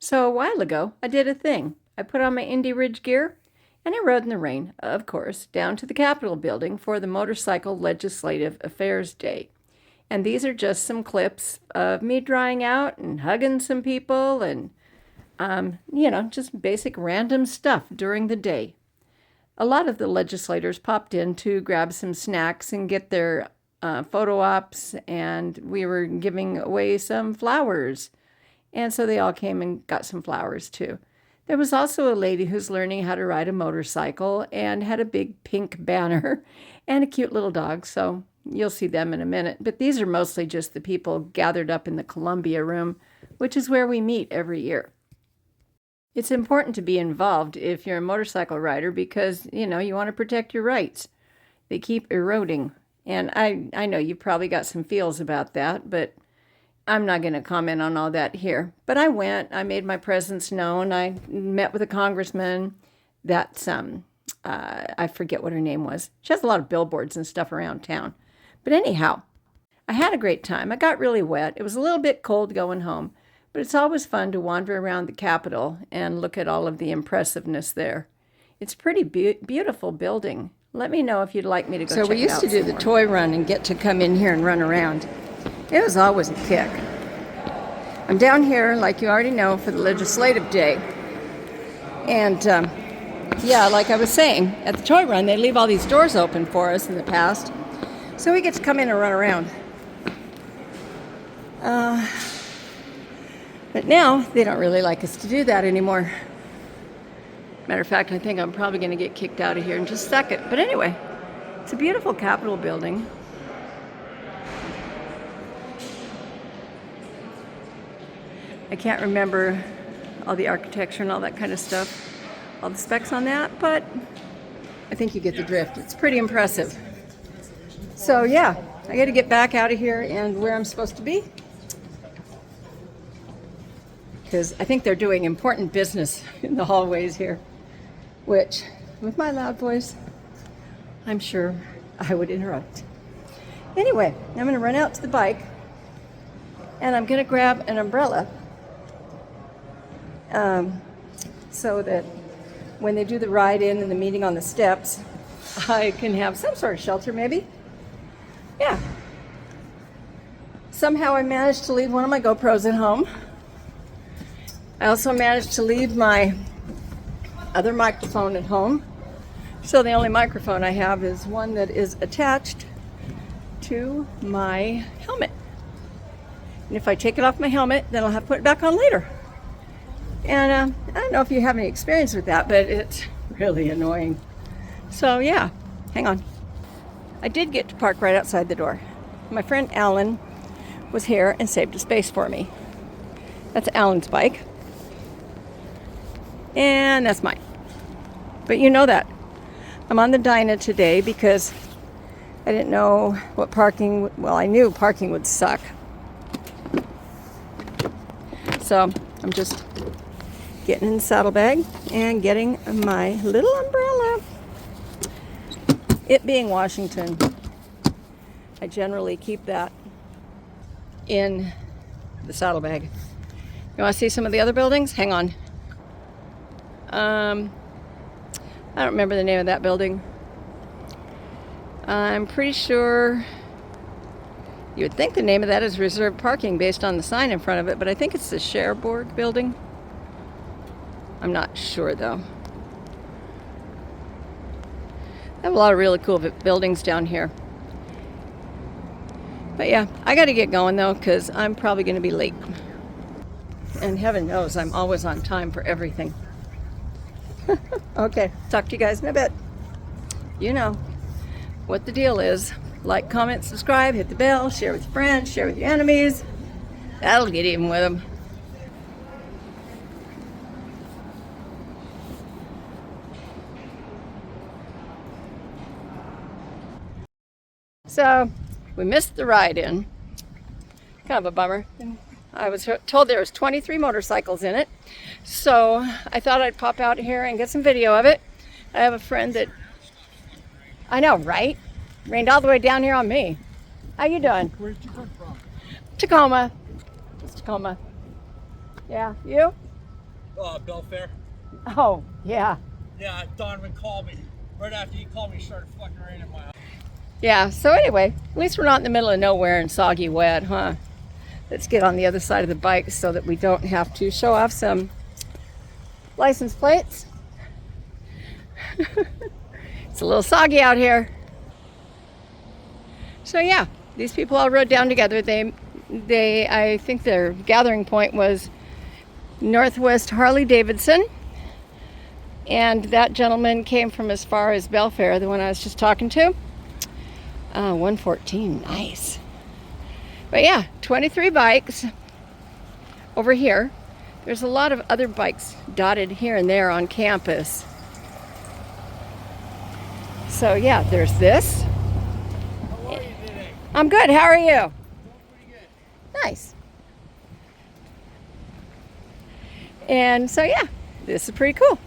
So a while ago, I did a thing. I put on my Indy Ridge gear and I rode in the rain, of course, down to the Capitol building for the Motorcycle Legislative Affairs Day. And these are just some clips of me drying out and hugging some people and, just basic random stuff during the day. A lot of the legislators popped in to grab some snacks and get their photo ops, and we were giving away some flowers. And so they all came and got some flowers too. There was also a lady who's learning how to ride a motorcycle and had a big pink banner and a cute little dog. So you'll see them in a minute. But these are mostly just the people gathered up in the Columbia room, which is where we meet every year. It's important to be involved if you're a motorcycle rider because, you want to protect your rights. They keep eroding. And I know you've probably got some feels about that, but I'm not going to comment on all that here. But I went, I made my presence known. I met with a congressman that's, I forget what her name was. She has a lot of billboards and stuff around town. But anyhow, I had a great time. I got really wet. It was a little bit cold going home, but it's always fun to wander around the Capitol and look at all of the impressiveness there. It's a pretty beautiful building. Let me know if you'd like me to go check it out. So we used to do the toy run and get to come in here and run around. It was always a kick. I'm down here, like you already know, for the legislative day. And like I was saying, at the toy run, they leave all these doors open for us in the past. So we get to come in and run around. But now, they don't really like us to do that anymore. Matter of fact, I think I'm probably going to get kicked out of here in just a second. But anyway, it's a beautiful Capitol building. I can't remember all the architecture and all that kind of stuff, all the specs on that, but I think you get the drift. It's pretty impressive. So yeah, I got to get back out of here and where I'm supposed to be, because I think they're doing important business in the hallways here, which, with my loud voice, I'm sure I would interrupt. Anyway, I'm going to run out to the bike, and I'm going to grab an umbrella so that when they do the ride-in and the meeting on the steps, I can have some sort of shelter, maybe. Yeah. Somehow I managed to leave one of my GoPros at home. I also managed to leave my other microphone at home. So the only microphone I have is one that is attached to my helmet. And if I take it off my helmet, then I'll have to put it back on later. And I don't know if you have any experience with that, but it's really annoying. So yeah, hang on. I did get to park right outside the door. My friend Alan was here and saved a space for me. That's Alan's bike. And that's mine. But you know that. I'm on the Dyna today because I didn't know what parking, well, I knew parking would suck. So I'm just getting in the saddlebag and getting my little umbrella. It being Washington, I generally keep that in the saddlebag. You want to see some of the other buildings? Hang on. I don't remember the name of that building. I'm pretty sure you would think the name of that is reserved parking based on the sign in front of it, but I think it's the Cherbourg building. I'm not sure though. I have a lot of really cool buildings down here. But yeah, I got to get going though, because I'm probably going to be late. And heaven knows I'm always on time for everything. Okay, talk to you guys in a bit. You know what the deal is. Like, comment, subscribe, hit the bell, share with your friends, share with your enemies. That'll get even with them. So, we missed the ride-in. Kind of a bummer. I was told there was 23 motorcycles in it. So, I thought I'd pop out here and get some video of it. I have a friend that... I know, right? Rained all the way down here on me. How you doing? Where'd you come from? Tacoma. It's Tacoma. Yeah, you? Belfair. Oh, yeah. Yeah, Donovan called me. Right after he called me, he started fucking raining in my house. Yeah, so anyway, at least we're not in the middle of nowhere and soggy wet, huh? Let's get on the other side of the bike so that we don't have to show off some license plates. It's a little soggy out here. So yeah, these people all rode down together. I think their gathering point was Northwest Harley-Davidson. And that gentleman came from as far as Belfair, the one I was just talking to. 114, nice. But yeah, 23 bikes over here. There's a lot of other bikes dotted here and there on campus. So yeah, there's this. How are you today? I'm good, how are you? Doing pretty good. Nice. And so yeah, this is pretty cool.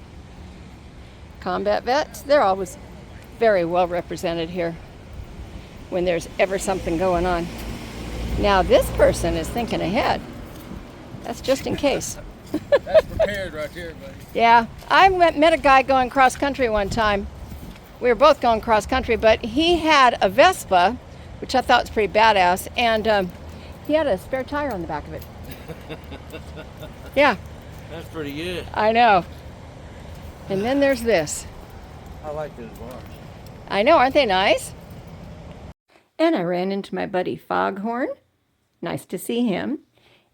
Combat vets, they're always very well represented here when there's ever something going on. Now this person is thinking ahead. That's just in case. That's prepared right there, buddy. Yeah, I met a guy going cross country one time. We were both going cross country, but he had a Vespa, which I thought was pretty badass, and he had a spare tire on the back of it. Yeah. That's pretty good. I know. And then there's this. I like those bars. I know, aren't they nice? And I ran into my buddy Foghorn. Nice to see him.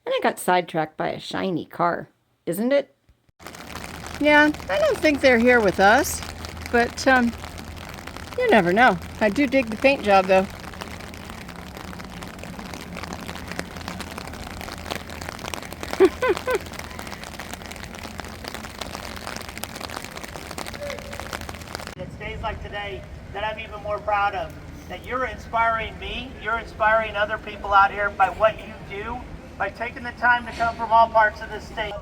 And I got sidetracked by a shiny car, isn't it? Yeah, I don't think they're here with us, but you never know. I do dig the paint job, though. It's days like today that I'm even more proud of. That you're inspiring me, you're inspiring other people out here by what you do, by taking the time to come from all parts of the state.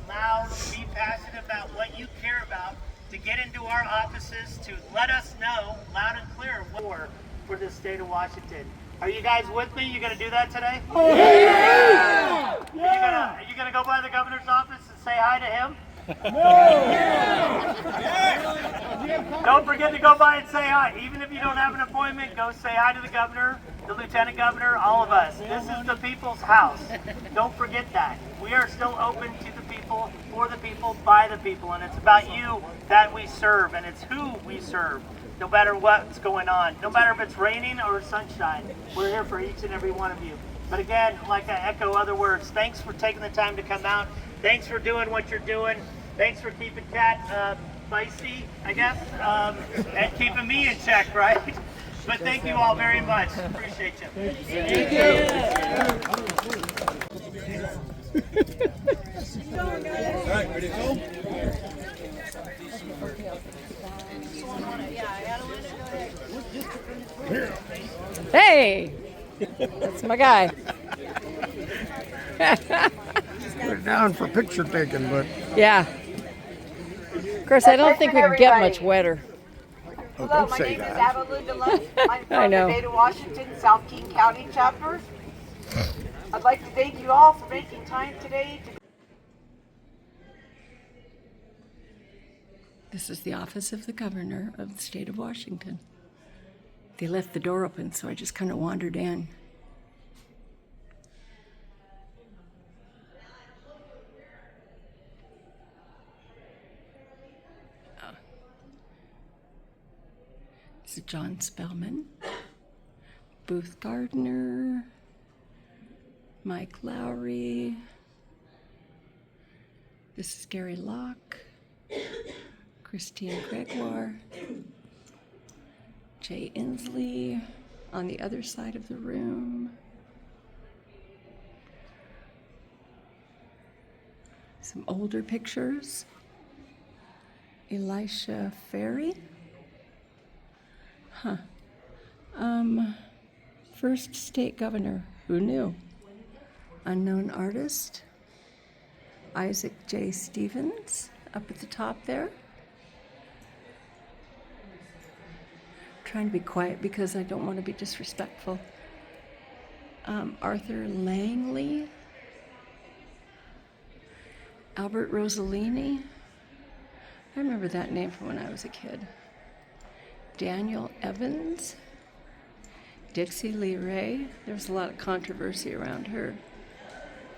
Loud, be passionate about what you care about, to get into our offices, to let us know loud and clear what for the state of Washington. Are you guys with me? You gonna do that today? Yeah! Are you gonna go by the governor's office and say hi to him? Don't forget to go by and say hi. Even if you don't have an appointment, go say hi to the governor, the lieutenant governor, all of us. This is the people's house. Don't forget that. We are still open to the people, for the people, by the people, and it's about you that we serve, and it's who we serve, no matter what's going on. No matter if it's raining or sunshine, we're here for each and every one of you. But again, like I echo other words, thanks for taking the time to come out. Thanks for doing what you're doing. Thanks for keeping Kat feisty, I guess, and keeping me in check, right? But thank you all very much. Appreciate you. Thank you. All right, ready to go? Hey, that's my guy. We're down for picture taking, but Yeah. Of course, I don't think we can get much wetter. Hello, don't my say name that. is Adeline DeLunt. I'm I from know. the State of Washington, South King County chapter. I'd like to thank you all for making time today to This is the office of the governor of the state of Washington. They left the door open, so I just kind of wandered in. This is John Spellman, Booth Gardner, Mike Lowry. This is Gary Locke, Christine Gregoire, Jay Inslee on the other side of the room. Some older pictures. Elisha Ferry. First state governor. Who knew? Unknown artist. Isaac J. Stevens up at the top there. Trying to be quiet because I don't want to be disrespectful. Arthur Langley. Albert Rossellini. I remember that name from when I was a kid. Daniel Evans. Dixie Lee Ray. There was a lot of controversy around her.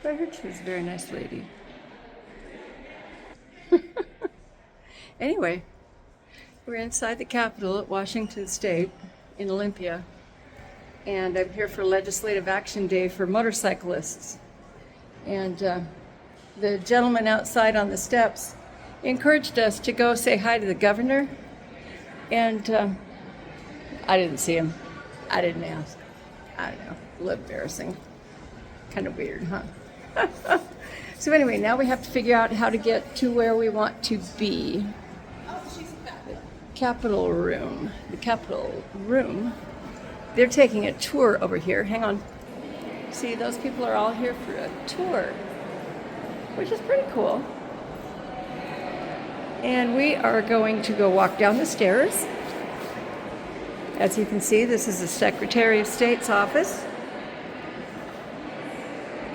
But I heard she was a very nice lady. Anyway, we're inside the Capitol at Washington State in Olympia. And I'm here for Legislative Action Day for motorcyclists. And the gentleman outside on the steps encouraged us to go say hi to the governor. And I didn't see him. I didn't ask. I don't know, a little embarrassing. Kind of weird, huh? So anyway, now we have to figure out how to get to where we want to be. The Capitol Room. The Capitol Room. They're taking a tour over here. Hang on. See, those people are all here for a tour, which is pretty cool. And we are going to go walk down the stairs. As you can see, this is the Secretary of State's office.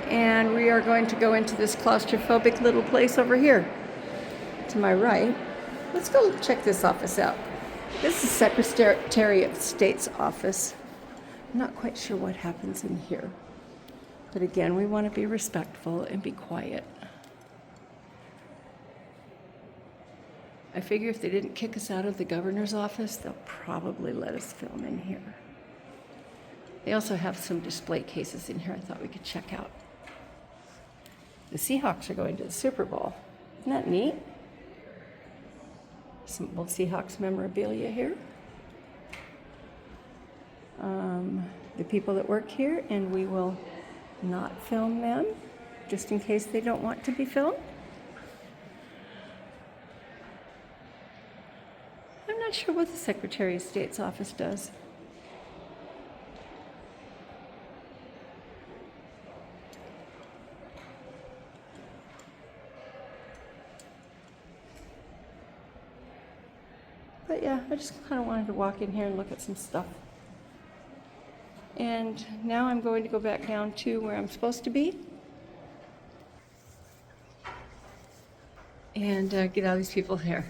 And we are going to go into this claustrophobic little place over here to my right. Let's go check this office out. This is Secretary of State's office. I'm not quite sure what happens in here. But again, we want to be respectful and be quiet. I figure if they didn't kick us out of the governor's office, they'll probably let us film in here. They also have some display cases in here I thought we could check out. The Seahawks are going to the Super Bowl. Isn't that neat? Some old Seahawks memorabilia here. The people that work here, and we will not film them, just in case they don't want to be filmed. I'm not sure what the Secretary of State's office does. But yeah, I just kind of wanted to walk in here and look at some stuff. And now I'm going to go back down to where I'm supposed to be. And get all these people here.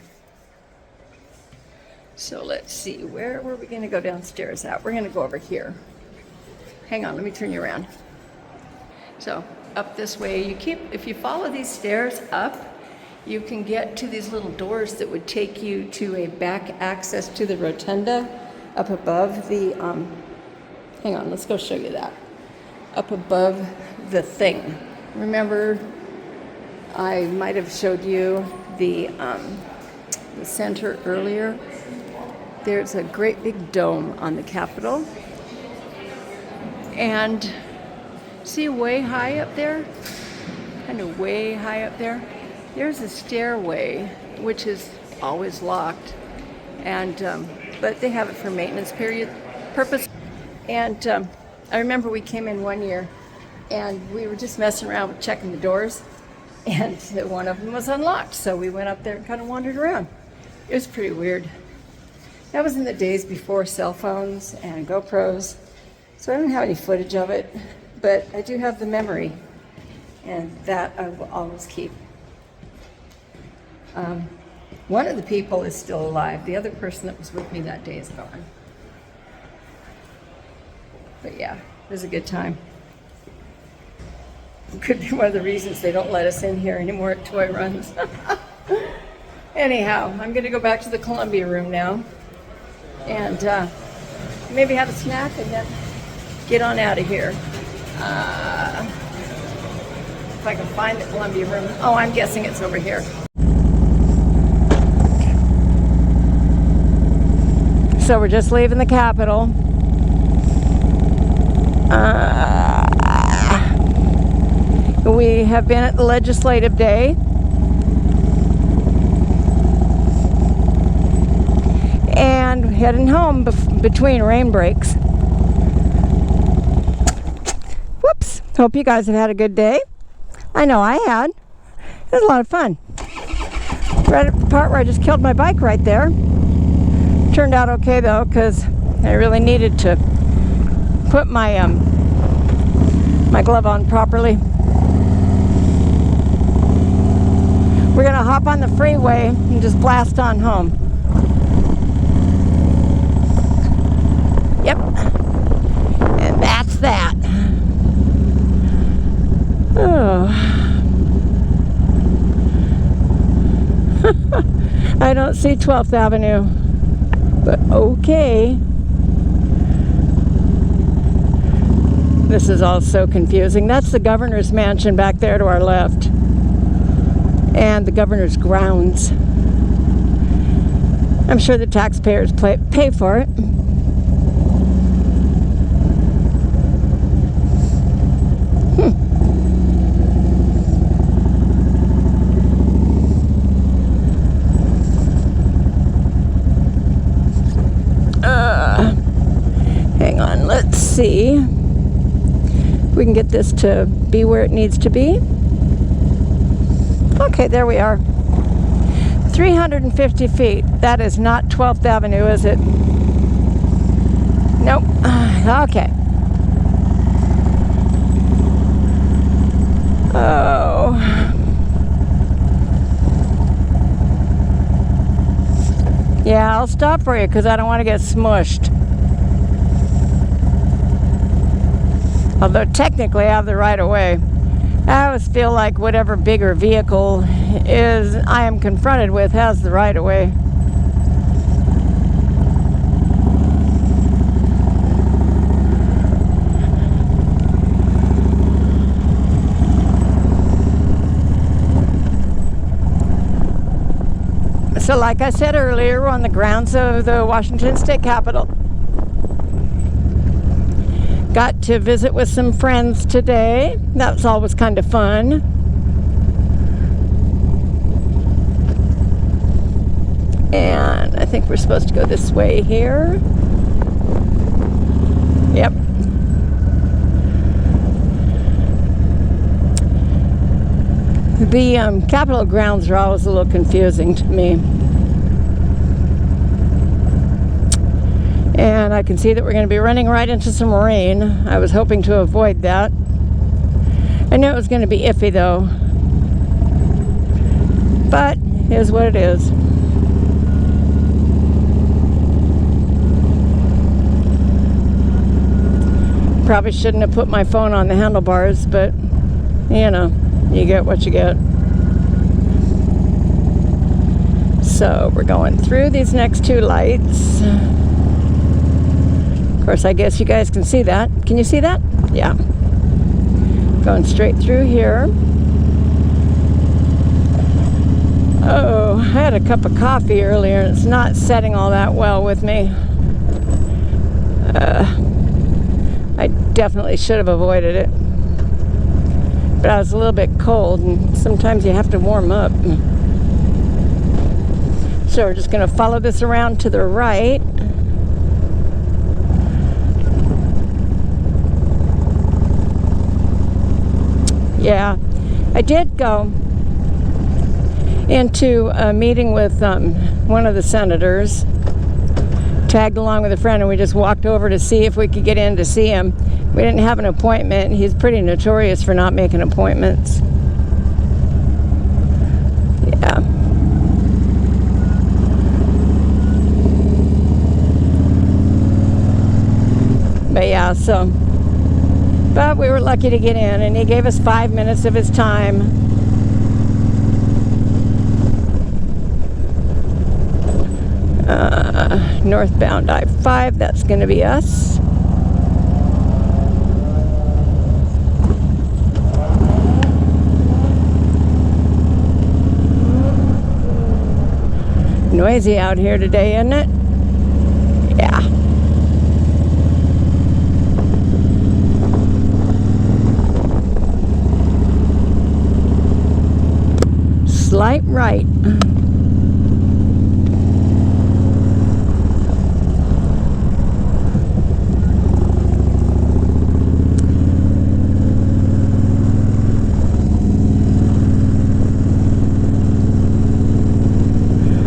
So let's see, where were we going to go downstairs at? We're going to go over here. Hang on, let me turn you around. So up this way, if you follow these stairs up, you can get to these little doors that would take you to a back access to the rotunda up above the, hang on, let's go show you that. Up above the thing. Remember, I might have showed you the center earlier. There's a great big dome on the Capitol. And see way high up there? Kind of way high up there? There's a stairway, which is always locked, and but they have it for maintenance purpose. And I remember we came in one year, and we were just messing around with checking the doors, and one of them was unlocked. So we went up there and kind of wandered around. It was pretty weird. That was in the days before cell phones and GoPros, so I don't have any footage of it, but I do have the memory, and that I will always keep. One of the people is still alive. The other person that was with me that day is gone. But yeah, it was a good time. It could be one of the reasons they don't let us in here anymore at Toy Runs. Anyhow, I'm going to go back to the Columbia room now and maybe have a snack and then get on out of here. If I can find the Columbia room. Oh, I'm guessing it's over here. So we're just leaving the Capitol. We have been at the Legislative Day. And heading home between rain breaks. Whoops. Hope you guys have had a good day. I know I had. It was a lot of fun. Right at the part where I just killed my bike right there. Turned out okay though, because I really needed to put my my glove on properly. hop on the freeway and just blast on home. Yep. And that's that. Oh. I don't see 12th Avenue, but okay. This is all so confusing. That's the governor's mansion back there to our left. And the governor's grounds. I'm sure the taxpayers pay for it. Hang on, let's see. We can get this to be where it needs to be. Okay, there we are. 350 feet. That is not 12th Avenue, is it? Nope. Okay. Oh. Yeah, I'll stop for you because I don't want to get smushed. Although technically I have the right of way. I always feel like whatever bigger vehicle is I am confronted with has the right of way. So like I said earlier, we're on the grounds of the Washington State Capitol. Got to visit with some friends today. That was always kind of fun. And I think we're supposed to go this way here. Yep. The Capitol grounds are always a little confusing to me. And I can see that we're going to be running right into some rain. I was hoping to avoid that. I knew it was going to be iffy though. But it is what it is. Probably shouldn't have put my phone on the handlebars, but you know, you get what you get. So we're going through these next two lights. Of course, I guess you guys can see that. Can you see that? Yeah. Going straight through here. Oh, I had a cup of coffee earlier and it's not setting all that well with me. I definitely should have avoided it. But I was a little bit cold and sometimes you have to warm up. So we're just going to follow this around to the right. Yeah, I did go into a meeting with one of the senators, tagged along with a friend, and we just walked over to see if we could get in to see him. We didn't have an appointment. He's pretty notorious for not making appointments. Yeah. But yeah, so... But we were lucky to get in, and he gave us 5 minutes of his time. Northbound I-5, that's going to be us. Noisy out here today, isn't it? Yeah. Slight right.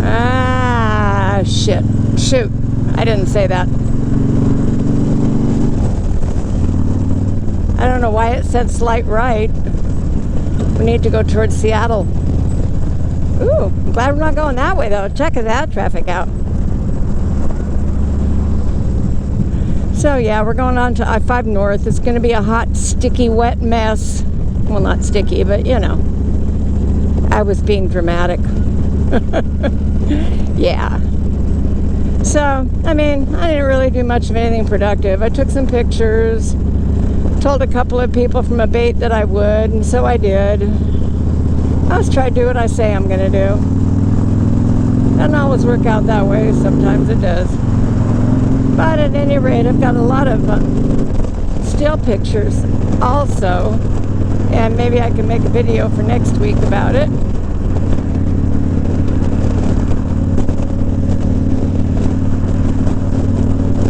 Ah, shit. Shoot. I didn't say that. I don't know why it said slight right. We need to go towards Seattle. Ooh. Glad we're not going that way though. Check that traffic out. So yeah, we're going on to I-5 North. It's going to be a hot, sticky, wet mess. Well, not sticky, but you know. I was being dramatic. Yeah. So, I mean, I didn't really do much of anything productive. I took some pictures, told a couple of people from a bait that I would, and so I did. I always try to do what I say I'm going to do. Doesn't always work out that way. Sometimes it does. But at any rate, I've got a lot of still pictures also, and maybe I can make a video for next week about it.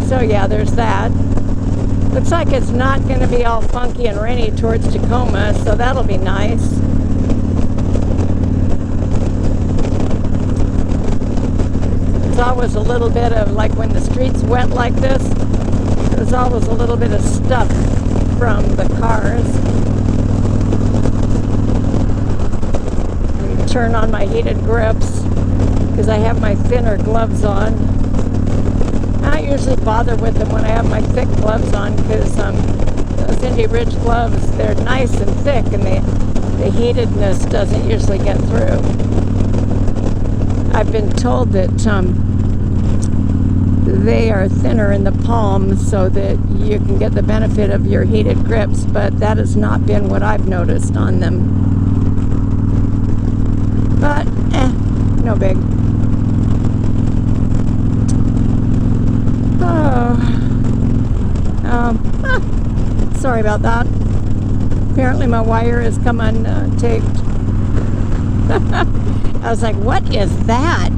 So yeah, there's that. Looks like it's not going to be all funky and rainy towards Tacoma, so that'll be nice. There's always a little bit of, like when the street's wet like this, there's always a little bit of stuff from the cars. And turn on my heated grips because I have my thinner gloves on. I don't usually bother with them when I have my thick gloves on because those Indy Ridge gloves, they're nice and thick and the heatedness doesn't usually get through. I've been told that they are thinner in the palm so that you can get the benefit of your heated grips, but that has not been what I've noticed on them. But, no big. Sorry about that. Apparently my wire has come untaped. I was like, what is that?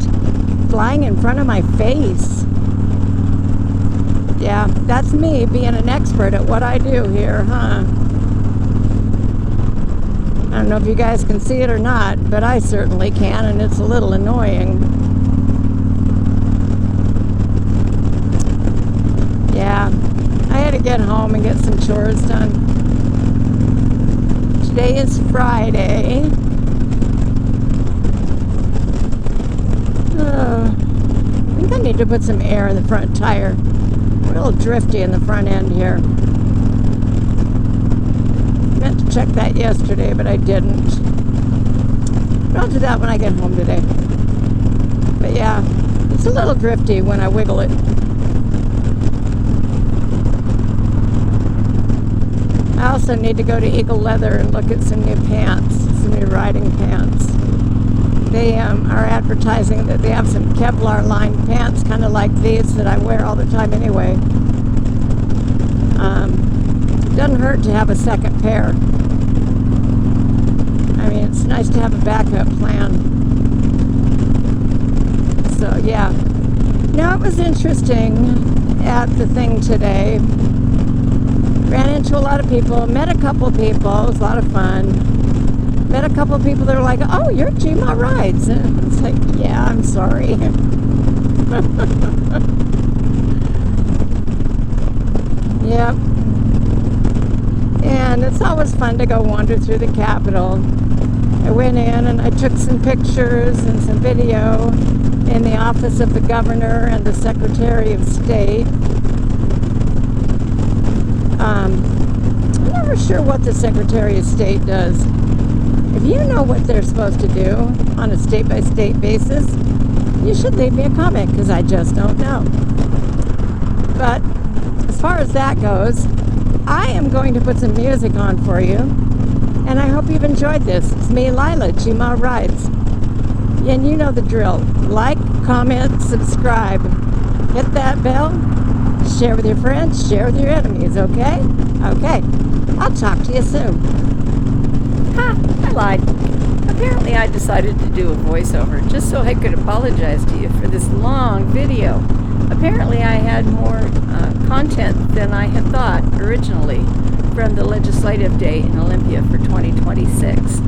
Flying in front of my face. Yeah, that's me being an expert at what I do here, huh? I don't know if you guys can see it or not, but I certainly can, and it's a little annoying. Yeah, I had to get home and get some chores done. Today is Friday. I think I need to put some air in the front tire. A little drifty in the front end here. Meant to check that yesterday, but I didn't. But I'll do that when I get home today. But yeah, it's a little drifty when I wiggle it. I also need to go to Eagle Leather and look at some new pants, some new riding pants. They are advertising that they have some Kevlar lined pants, kind of like these that I wear all the time anyway. Doesn't hurt to have a second pair. I mean, it's nice to have a backup plan. So yeah. Now, it was interesting at the thing today. Ran into a lot of people, met a couple people, it was a lot of fun. Met a couple of people that were like, oh, you're GMA Rides. And it's like, yeah, I'm sorry. Yep. And it's always fun to go wander through the Capitol. I went in and I took some pictures and some video in the office of the governor and the Secretary of State. I'm never sure what the Secretary of State does. If you know what they're supposed to do on a state-by-state basis, you should leave me a comment because I just don't know. But as far as that goes, I am going to put some music on for you, and I hope you've enjoyed this. It's me, Lila, GMA Rides. And you know the drill. Like, comment, subscribe. Hit that bell. Share with your friends, share with your enemies, okay? Okay. I'll talk to you soon. Ha! I lied. Apparently I decided to do a voiceover just so I could apologize to you for this long video. Apparently I had more content than I had thought originally from the legislative day in Olympia for 2026.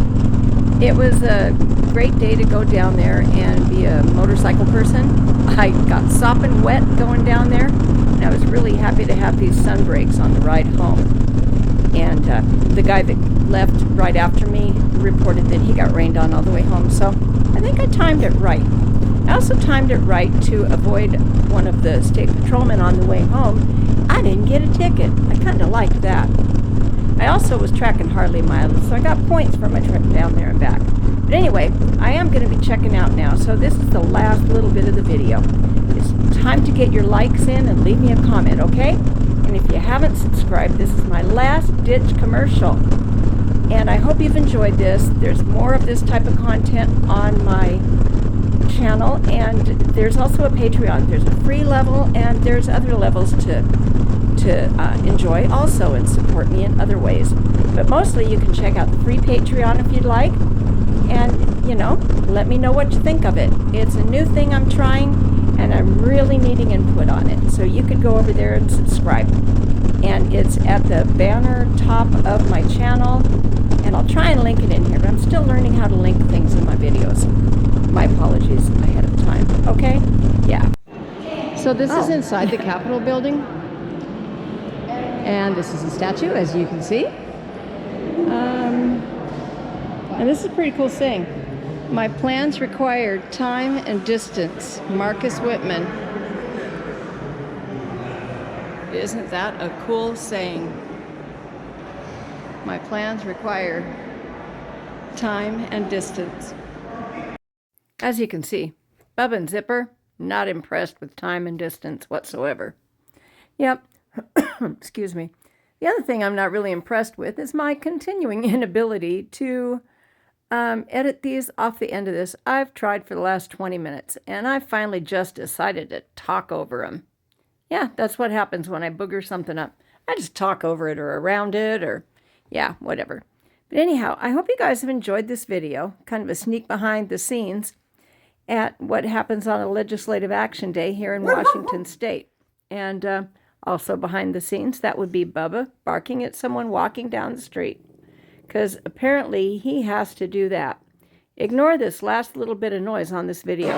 It was a great day to go down there and be a motorcycle person. I got sopping wet going down there, and I was really happy to have these sun breaks on the ride home. And the guy that left right after me reported that he got rained on all the way home. So I think I timed it right. I also timed it right to avoid one of the state patrolmen on the way home. I didn't get a ticket. I kind of liked that. I also was tracking Harley miles, so I got points for my trip down there and back. But anyway, I am going to be checking out now, so this is the last little bit of the video. It's time to get your likes in and leave me a comment, okay? And if you haven't subscribed, this is my last ditch commercial. And I hope you've enjoyed this. There's more of this type of content on my channel, and there's also a Patreon. There's a free level, and there's other levels to enjoy also and support me in other ways. But mostly you can check out the free Patreon if you'd like, and let me know what you think of it. It's a new thing I'm trying, and I'm really needing input on it. So you could go over there and subscribe. And it's at the banner top of my channel, and I'll try and link it in here, but I'm still learning how to link things in my videos. My apologies ahead of time. Okay? Yeah. So this is inside the Capitol building, and this is a statue, as you can see. And this is a pretty cool saying. My plans require time and distance. Marcus Whitman. Isn't that a cool saying? My plans require time and distance. As you can see, Bubba and Zipper, not impressed with time and distance whatsoever. Yep, excuse me. The other thing I'm not really impressed with is my continuing inability to edit these off the end of this. I've tried for the last 20 minutes, and I finally just decided to talk over them. Yeah, that's what happens when I booger something up. I just talk over it or around it or, yeah, whatever. But anyhow, I hope you guys have enjoyed this video, kind of a sneak behind the scenes at what happens on a legislative action day here in Washington State. And also behind the scenes, that would be Bubba barking at someone walking down the street, because apparently he has to do that. Ignore this last little bit of noise on this video.